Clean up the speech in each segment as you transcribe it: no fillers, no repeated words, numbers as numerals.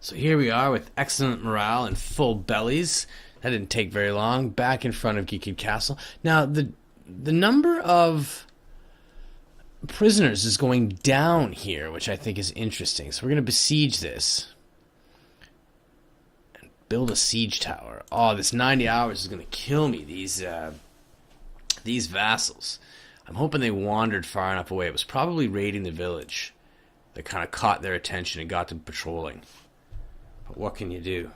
So here we are with excellent morale and full bellies. That didn't take very long. Back in front of Gkid Castle. Now the number of prisoners is going down here, which I think is interesting. So we're going to besiege this and build a siege tower. Oh, this 90 hours is going to kill me. These vassals. I'm hoping they wandered far enough away. It was probably raiding the village that kind of caught their attention and got them patrolling. But what can you do?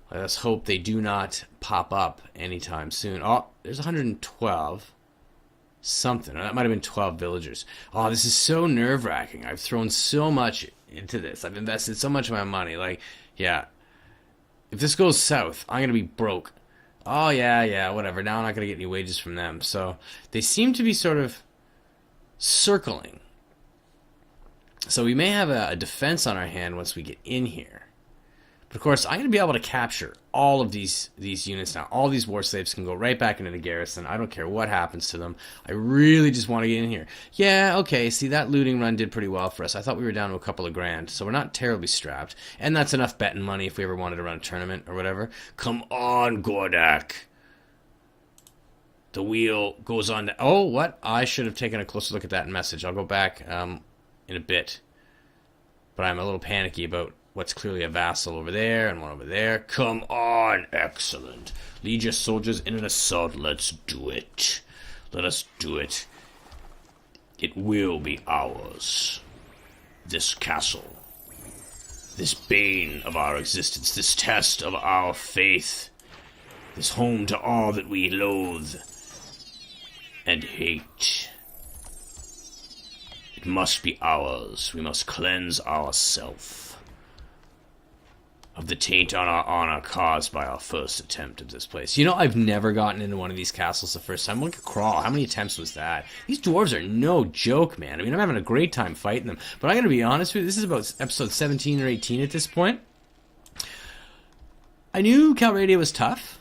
Let us hope they do not pop up anytime soon. Oh, there's 112. Something. That might have been 12 villagers. Oh, this is so nerve-wracking. I've thrown so much into this. I've invested so much of my money. Like, yeah. If this goes south, I'm going to be broke. Oh, yeah, whatever. Now I'm not going to get any wages from them. So they seem to be sort of circling. So we may have a defense on our hand once we get in here. But of course, I'm going to be able to capture all of these units now. All these war slaves can go right back into the garrison. I don't care what happens to them. I really just want to get in here. Yeah, okay, see, that looting run did pretty well for us. I thought we were down to a couple of grand, so we're not terribly strapped. And that's enough betting money if we ever wanted to run a tournament or whatever. Come on, Gordak. The wheel goes on to... Oh, what? I should have taken a closer look at that message. I'll go back in a bit. But I'm a little panicky about what's clearly a vassal over there and one over there. Come on, excellent. Lead your soldiers in an assault. Let's do it. Let us do it. It will be ours. This castle. This bane of our existence. This test of our faith. This home to all that we loathe and hate. It must be ours. We must cleanse ourselves of the taint on our honor caused by our first attempt at this place. You know, I've never gotten into one of these castles the first time. Look at Crawl. How many attempts was that? These dwarves are no joke, man. I mean, I'm having a great time fighting them. But I'm going to be honest with you, this is about episode 17 or 18 at this point. I knew Calradia was tough,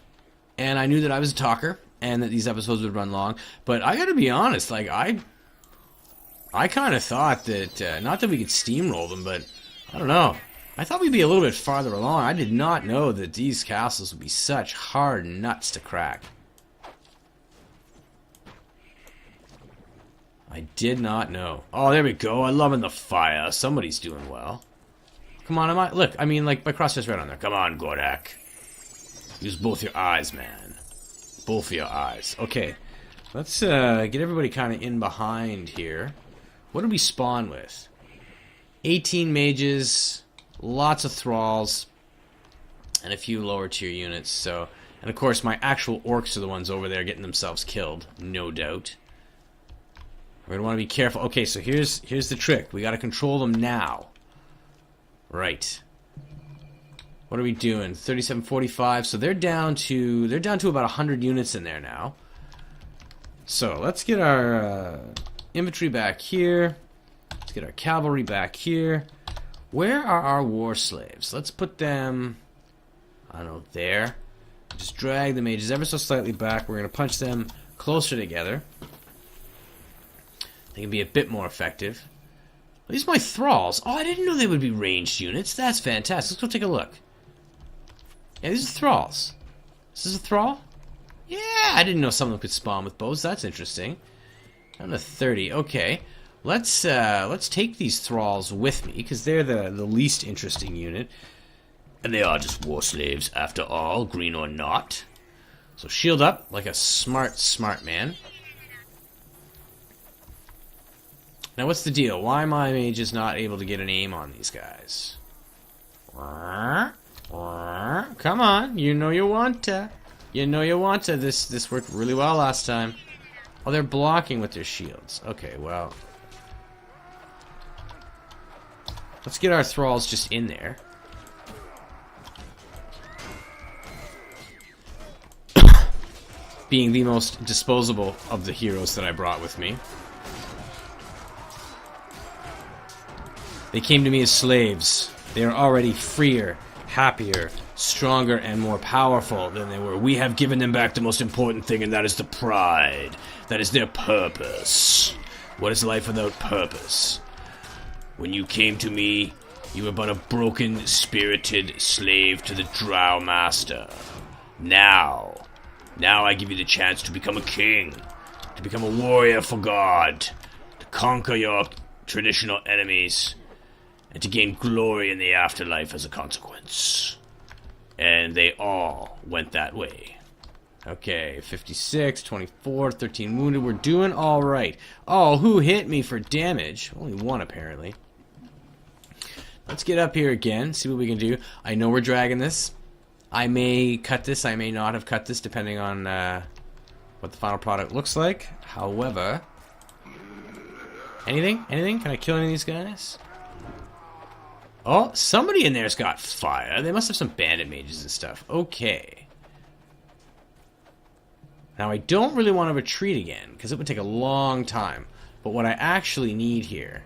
and I knew that I was a talker, and that these episodes would run long. But I got to be honest, like, I kind of thought that, not that we could steamroll them, but I don't know. I thought we'd be a little bit farther along. I did not know that these castles would be such hard nuts to crack. I did not know. Oh, there we go. I'm loving the fire. Somebody's doing well. Come on, look, I mean, like, my crosshair's right on there. Come on, Gordak. Use both your eyes, man. Both of your eyes. Okay. Let's get everybody kind of in behind here. What did we spawn with? 18 mages... Lots of thralls and a few lower tier units. So, and of course, my actual orcs are the ones over there getting themselves killed, no doubt. We're gonna want to be careful. Okay, so here's the trick. We got to control them now. Right. What are we doing? 3745. So they're down to about 100 units in there now. So let's get our infantry back here. Let's get our cavalry back here. Where are our war slaves? Let's put them, I don't know, there. Just drag the mages ever so slightly back. We're going to punch them closer together. They can be a bit more effective. These are my thralls. Oh, I didn't know they would be ranged units. That's fantastic. Let's go take a look. Yeah, these are thralls. This is a thrall? Yeah, I didn't know some of them could spawn with bows. That's interesting. Down to 30. Okay. Let's take these thralls with me, because they're the least interesting unit. And they are just war slaves, after all, green or not. So shield up, like a smart man. Now what's the deal? Why am I mages not able to get an aim on these guys? Come on, you know you want to. You know you want to. This worked really well last time. Oh, they're blocking with their shields. Okay, well... Let's get our thralls just in there. Being the most disposable of the heroes that I brought with me. They came to me as slaves. They are already freer, happier, stronger, and more powerful than they were. We have given them back the most important thing, and that is the pride. That is their purpose. What is life without purpose? When you came to me, you were but a broken-spirited slave to the Drow Master. Now I give you the chance to become a king, to become a warrior for God, to conquer your traditional enemies, and to gain glory in the afterlife as a consequence. And they all went that way. Okay, 56, 24, 13 wounded. We're doing all right. Oh, who hit me for damage? Only one, apparently. Let's get up here again, see what we can do. I know we're dragging this. I may cut this, I may not have cut this, depending on what the final product looks like. However... Anything? Anything? Can I kill any of these guys? Oh, somebody in there's got fire. They must have some bandit mages and stuff. Okay. Now, I don't really want to retreat again, because it would take a long time. But what I actually need here...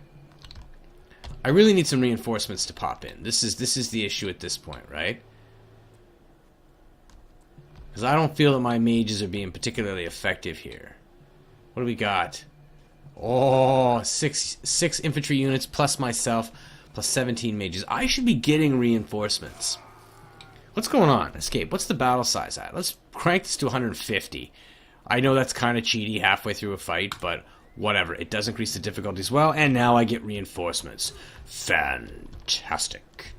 I really need some reinforcements to pop in. This is the issue at this point, right? Because I don't feel that my mages are being particularly effective here. What do we got? Oh, six infantry units plus myself, plus 17 mages. I should be getting reinforcements. What's going on? Escape. What's the battle size at? Let's crank this to 150. I know that's kind of cheaty halfway through a fight, but whatever. It does increase the difficulty as well, and now I get reinforcements. Fantastic.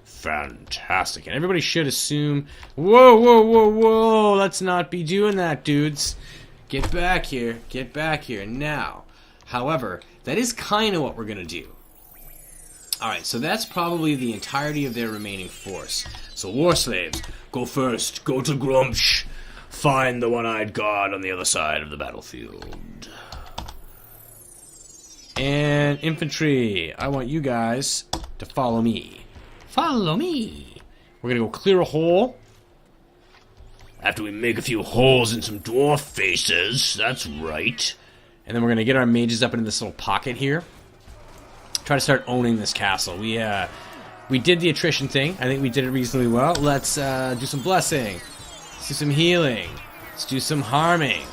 Fantastic. And everybody should assume... Whoa, whoa, whoa, whoa! Let's not be doing that, dudes. Get back here. Get back here. Now, however, that is kind of what we're going to do. Alright, so that's probably the entirety of their remaining force. So, war slaves, go first. Go to Grumsh. Find the one-eyed god on the other side of the battlefield. And infantry, I want you guys to follow me. Follow me. We're going to go clear a hole. After we make a few holes in some dwarf faces, that's right. And then we're going to get our mages up into this little pocket here. Try to start owning this castle. We did the attrition thing. I think we did it reasonably well. Let's do some blessing. Let's do some healing. Let's do some harming.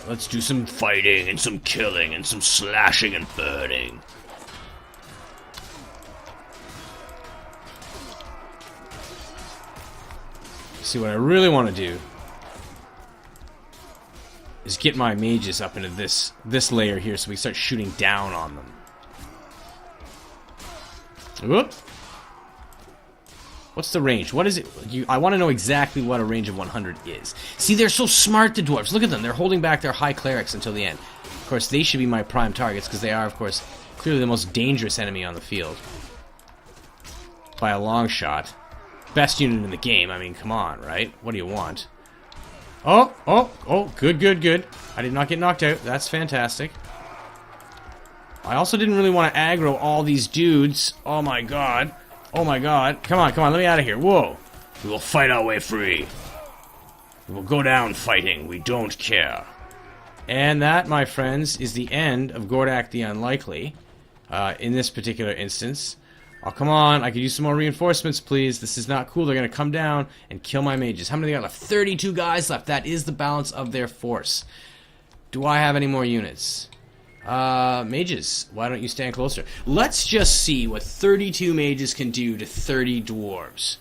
Let's do some fighting and some killing and some slashing and burning. See, what I really want to do is get my mages up into this layer here so we start shooting down on them. Whoop. What's the range? What is it? I want to know exactly what a range of 100 is. See, they're so smart, the dwarves. Look at them. They're holding back their high clerics until the end. Of course, they should be my prime targets because they are, of course, clearly the most dangerous enemy on the field. By a long shot. Best unit in the game. I mean, come on, right? What do you want? Oh, good, good, good. I did not get knocked out. That's fantastic. I also didn't really want to aggro all these dudes. Oh my god. Oh my god. Come on, let me out of here. Whoa. We will fight our way free. We will go down fighting. We don't care. And that, my friends, is the end of Gordak the Unlikely. In this particular instance. Oh, come on. I could use some more reinforcements, please. This is not cool. They're going to come down and kill my mages. How many they got left? 32 guys left. That is the balance of their force. Do I have any more units? Mages. Why don't you stand closer? Let's just see what 32 mages can do to 30 dwarves.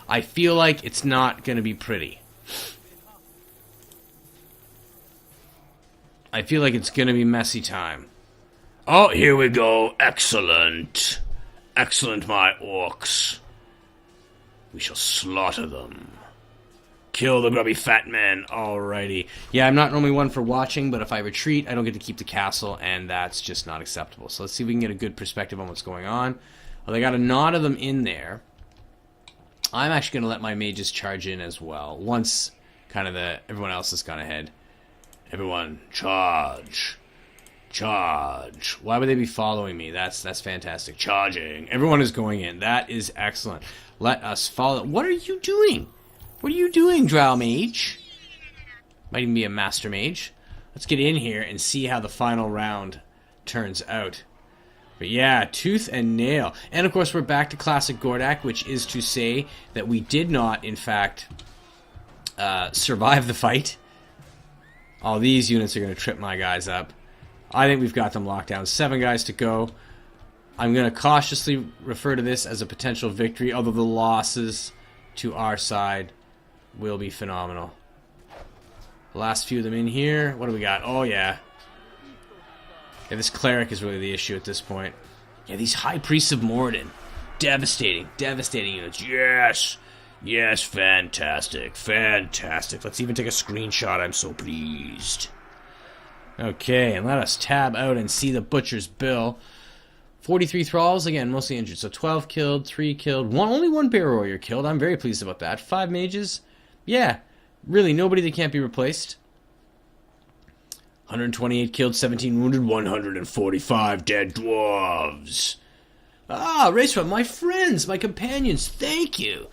I feel like it's not going to be pretty. I feel like it's going to be messy time. Oh, here we go. Excellent. Excellent, my orcs. We shall slaughter them. Kill the grubby fat man. Alrighty. Yeah, I'm not normally one for watching, but if I retreat, I don't get to keep the castle, and that's just not acceptable. So let's see if we can get a good perspective on what's going on. Well, they got a knot of them in there. I'm actually going to let my mages charge in as well. Once kind of everyone else has gone ahead. Everyone, charge. Charge. Why would they be following me? That's fantastic. Charging. Everyone is going in. That is excellent. Let us follow. What are you doing? What are you doing, Drow Mage? Might even be a Master Mage. Let's get in here and see how the final round turns out. But yeah, tooth and nail. And of course, we're back to classic Gordak, which is to say that we did not, in fact, survive the fight. All these units are going to trip my guys up. I think we've got them locked down. 7 guys to go. I'm going to cautiously refer to this as a potential victory, although the losses to our side will be phenomenal. The last few of them in here. What do we got? Oh, yeah. Yeah, this cleric is really the issue at this point. Yeah, these high priests of Moradin. Devastating. Devastating units. Yes. Yes, fantastic. Fantastic. Let's even take a screenshot. I'm so pleased. Okay, and let us tab out and see the butcher's bill. 43 thralls, again, mostly injured. So 12 killed, 3 killed, only one bear warrior killed. I'm very pleased about that. 5 mages. Yeah, really, nobody that can't be replaced. 128 killed, 17 wounded, 145 dead dwarves. Ah, Racewell, my friends, my companions, thank you.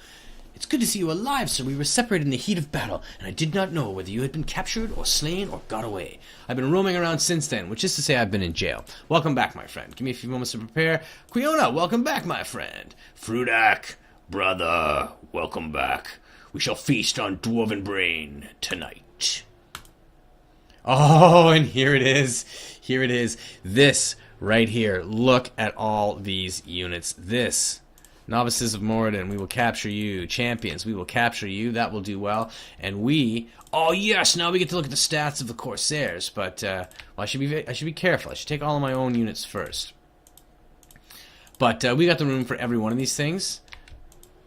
It's good to see you alive, sir. We were separated in the heat of battle, and I did not know whether you had been captured or slain or got away. I've been roaming around since then, which is to say I've been in jail. Welcome back, my friend. Give me a few moments to prepare. Quiona, welcome back, my friend. Frudak, brother, welcome back. We shall feast on dwarven brain tonight. Oh, and here it is. Here it is. This right here. Look at all these units. This. Novices of Moradin, we will capture you. Champions, we will capture you. That will do well. And we... Oh, yes! Now we get to look at the stats of the Corsairs. But, well, I should be careful. I should take all of my own units first. But we got the room for every one of these things.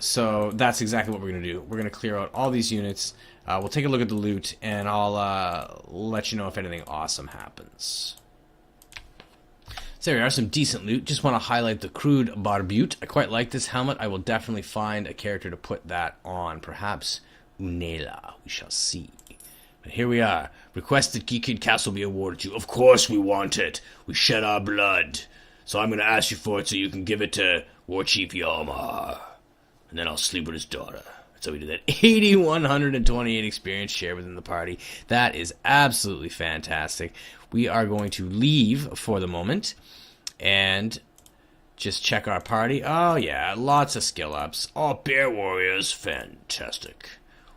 So that's exactly what we're going to do. We're going to clear out all these units. We'll take a look at the loot, and I'll let you know if anything awesome happens. So there we are, some decent loot. Just want to highlight the crude barbute. I quite like this helmet. I will definitely find a character to put that on. Perhaps Unela. We shall see. But here we are. Request that Gkid Castle be awarded to you. Of course we want it. We shed our blood. So I'm going to ask you for it so you can give it to War Chief Yalmar. And then I'll sleep with his daughter. So we did that. 8,128 experience share within the party. That is absolutely fantastic. We are going to leave for the moment and just check our party. Oh, yeah, lots of skill ups. Oh, bear warriors, fantastic.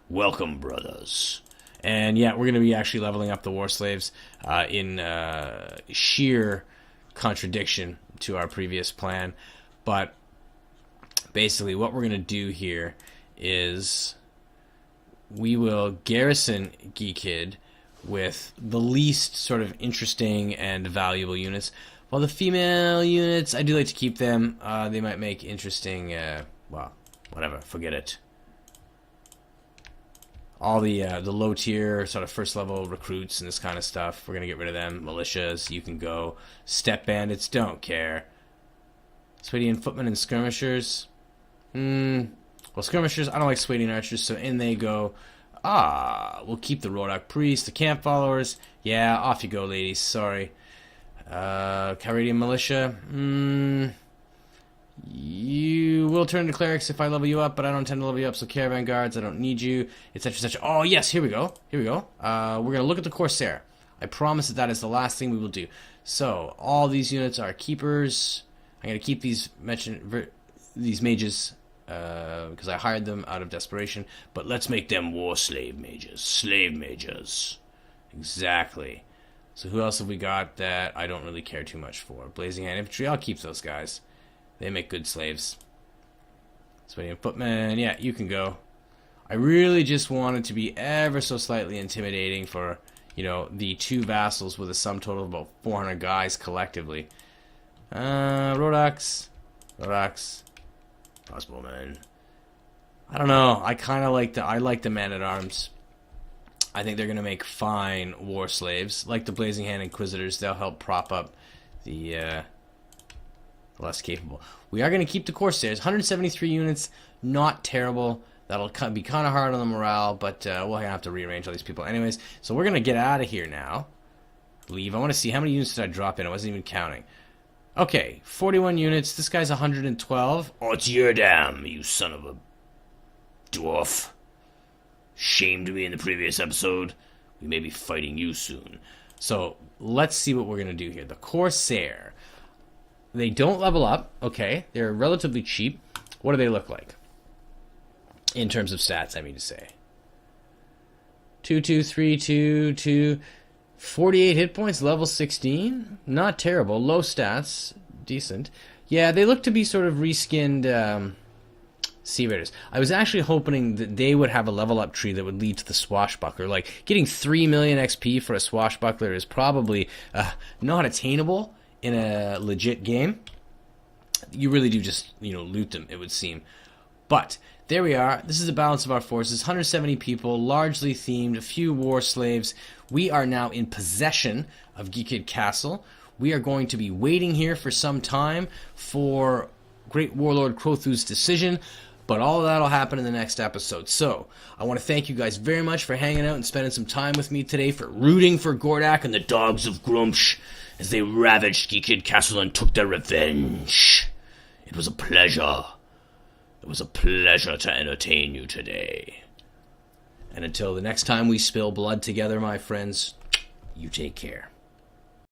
Welcome, brothers. And yeah, we're going to be actually leveling up the war slaves in sheer contradiction to our previous plan. But basically, what we're going to do here is we will garrison Gkid with the least sort of interesting and valuable units. While the female units, I do like to keep them. They might make interesting, well, whatever, forget it. All the low tier, sort of first level recruits and this kind of stuff, we're going to get rid of them. Militias, you can go. Step bandits, don't care. Swadian footmen and skirmishers. Well, skirmishers, I don't like Swadian archers, so in they go. We'll keep the Rodak priest, the camp followers. Yeah, off you go, ladies. Sorry. Calradia militia. You will turn to clerics if I level you up, but I don't tend to level you up, so caravan guards, I don't need you, etc., etc. Oh, yes, here we go. Here we go. We're going to look at the Corsair. I promise that is the last thing we will do. So, all these units are keepers. I'm going to keep these mages because I hired them out of desperation, but let's make them war slave mages. Slave mages. Exactly. So who else have we got that I don't really care too much for? Blazing Hand Infantry, I'll keep those guys. They make good slaves. Swadian Footmen, yeah, you can go. I really just wanted to be ever so slightly intimidating for, you know, the 2 vassals with a sum total of about 400 guys collectively. Rodaks. Crossbowmen. I don't know. I kind of like the man-at-arms. I think they're going to make fine war slaves. Like the Blazing Hand Inquisitors, they'll help prop up the less capable. We are going to keep the Corsairs. 173 units, not terrible. That'll be kind of hard on the morale, but we'll have to rearrange all these people. Anyways, so we're going to get out of here now. Leave. I want to see how many units did I drop in. I wasn't even counting. Okay, 41 units. This guy's 112. Oh, it's your damn, you son of a dwarf. Shamed me in the previous episode. We may be fighting you soon. So, let's see what we're going to do here. The Corsair. They don't level up. Okay, they're relatively cheap. What do they look like? In terms of stats, I mean to say. 2, 2, 3, 2, 2, 48 hit points, level 16. Not terrible. Low stats. Decent. Yeah, they look to be sort of reskinned Sea Raiders. I was actually hoping that they would have a level up tree that would lead to the Swashbuckler. Like, getting 3 million XP for a Swashbuckler is probably not attainable in a legit game. You really do just, loot them, it would seem. But there we are. This is the balance of our forces. 170 people, largely themed, a few war slaves. We are now in possession of Gkid Castle. We are going to be waiting here for some time for Great Warlord Krothu's decision, but all of that will happen in the next episode. So, I want to thank you guys very much for hanging out and spending some time with me today, for rooting for Gordak and the Dogs of Grumsh as they ravaged Gkid Castle and took their revenge. It was a pleasure. It was a pleasure to entertain you today. And until the next time we spill blood together, my friends, you take care.